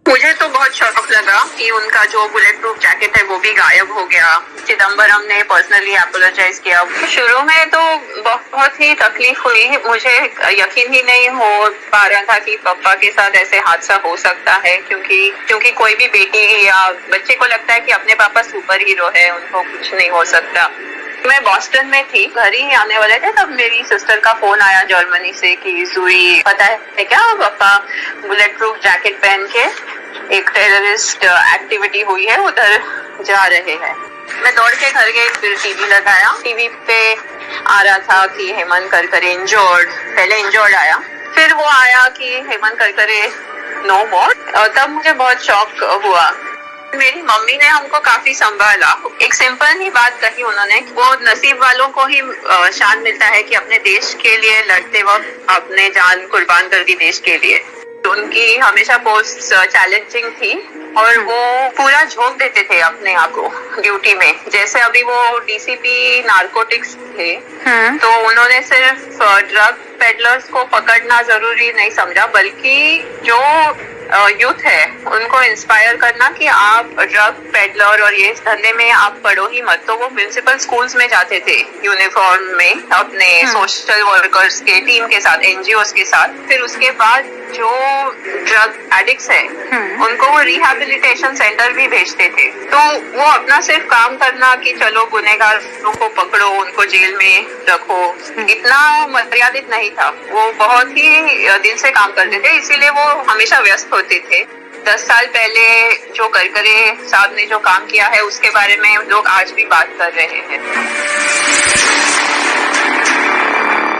मुझे तो बहुत शौक लगा कि उनका जो बुलेट प्रूफ जैकेट है वो भी गायब हो गया। चिदम्बरम ने पर्सनली अपोलोजाइज किया। शुरू में तो बहुत ही तकलीफ हुई, मुझे यकीन ही नहीं हो पा रहा था कि पापा के साथ ऐसे हादसा हो सकता है, क्योंकि कोई भी बेटी या बच्चे को लगता है कि अपने पापा सुपर हीरो है, उनको कुछ नहीं हो सकता। मैं बॉस्टन में थी, घर ही आने वाले थे, तब मेरी सिस्टर का फोन आया जर्मनी से कि जुई पता है क्या, पापा बुलेट प्रूफ जैकेट पहन के एक टेररिस्ट एक्टिविटी हुई है, उधर जा रहे हैं। मैं दौड़ के घर गई, फिर टीवी लगाया। टीवी पे आ रहा था कि हेमंत करकरे इंजर्ड, पहले इंजर्ड आया, फिर वो आया कि हेमंत करकरे नो मोर। तब मुझे बहुत शॉक हुआ। मेरी मम्मी ने हमको काफी संभाला। एक सिंपल ही बात कही उन्होंने, वो नसीब वालों को ही शान मिलता है कि अपने देश के लिए लड़ते वक्त अपने जान कुर्बान कर दी देश के लिए। उनकी हमेशा पोस्ट चैलेंजिंग थी और वो पूरा झोंक देते थे अपने आप को ड्यूटी में। जैसे अभी वो डीसीपी नारकोटिक्स थे, तो उन्होंने सिर्फ ड्रग पेडलर्स को पकड़ना जरूरी नहीं समझा, बल्कि जो यूथ है उनको इंस्पायर करना कि आप ड्रग पेडलर और ये धंधे में आप पढ़ो ही मत। तो वो म्युनिसिपल स्कूल्स में जाते थे यूनिफॉर्म में अपने सोशल वर्कर्स के टीम के साथ, एनजीओस के साथ। फिर उसके बाद जो ड्रग एडिक्ट्स है उनको वो रिहैबिलिटेशन सेंटर भी भेजते थे। तो वो अपना सिर्फ काम करना कि चलो गुनहगारों को पकड़ो, उनको जेल में रखो, इतना मर्यादित नहीं था। वो बहुत ही दिल से काम करते थे, इसीलिए वो हमेशा व्यस्त होते थे। 10 साल पहले जो करकरे साहब ने जो काम किया है उसके बारे में लोग आज भी बात कर रहे हैं।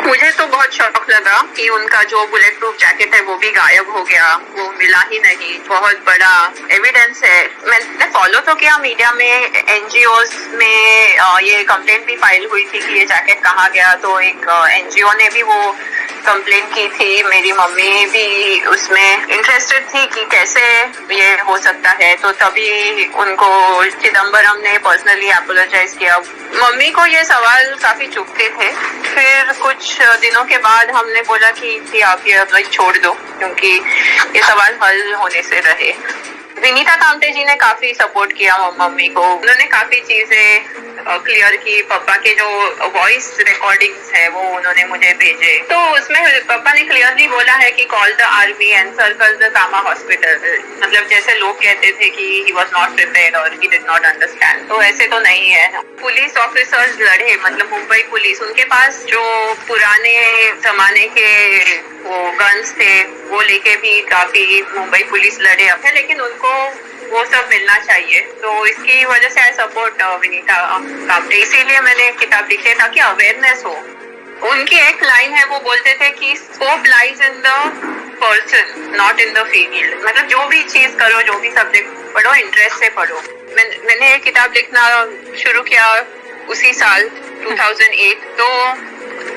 मुझे तो बहुत शौक लगा कि उनका जो बुलेट प्रूफ जैकेट है वो भी गायब हो गया, वो मिला ही नहीं। बहुत बड़ा एविडेंस है। मैंने फॉलो तो किया मीडिया में, एनजीओस में ये कंप्लेंट भी फाइल हुई थी कि ये जैकेट कहाँ गया। तो एक एनजीओ ने भी वो कंप्लेन की थी। मेरी मम्मी भी उसमें इंटरेस्टेड थी कि कैसे ये हो सकता है, तो तभी उनको चिदम्बरम ने पर्सनली अपोलोजाइज किया। मम्मी को ये सवाल काफी चुभते थे। फिर कुछ दिनों के बाद हमने बोला कि आप ये छोड़ दो, क्योंकि ये सवाल हल होने से रहे। विनीता कामटे जी ने काफी सपोर्ट किया मम्मी को। उन्होंने काफी चीजें क्लियर की। पापा के जो वॉइस रिकॉर्डिंग्स है वो उन्होंने मुझे भेजे, तो उसमें पापा ने क्लियरली बोला है कि call the army and circle the Cama hospital. मतलब जैसे लोग कहते थे कि ही वॉज नॉट प्रिपेयर्ड और ही डिड नॉट अंडरस्टैंड, तो ऐसे तो नहीं है। पुलिस ऑफिसर्स लड़े, मतलब मुंबई पुलिस, उनके पास जो पुराने जमाने के वो गन्स थे वो लेके भी काफी मुंबई पुलिस लड़े अब है, लेकिन उनको वो सब मिलना चाहिए। तो इसकी वजह से आई सपोर्ट विनीता कामटे। इसीलिए मैंने किताब लिखी ताकि अवेयरनेस हो। उनकी एक लाइन है, वो बोलते थे कि scope lies in the person not in the field. मतलब जो भी चीज करो, जो भी सब्जेक्ट पढ़ो, इंटरेस्ट से पढ़ो। मैंने एक किताब लिखना शुरू किया उसी साल 2008। तो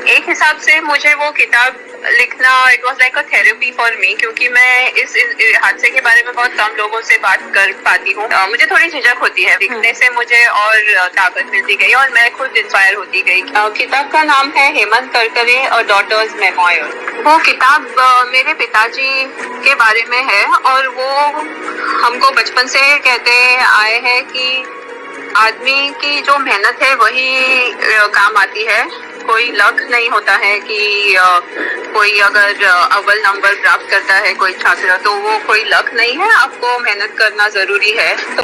एक हिसाब से मुझे वो किताब लिखना it was like a therapy for me, क्योंकि मैं इस हादसे के बारे में बहुत कम लोगों से बात कर पाती हूँ। मुझे थोड़ी झिझक होती है, लिखने से मुझे और ताकत मिलती गई और मैं खुद इंस्पायर होती गई। किताब का नाम है हेमंत करकरे और डॉटर्स मेमोयर। वो किताब मेरे पिताजी के बारे में है और वो हमको बचपन से कहते आए हैं कि आदमी की जो मेहनत है वही काम आती है। कोई लक नहीं होता है कि कोई अगर अव्वल नंबर प्राप्त करता है कोई छात्र, तो वो कोई लक नहीं है, आपको मेहनत करना जरूरी है। तो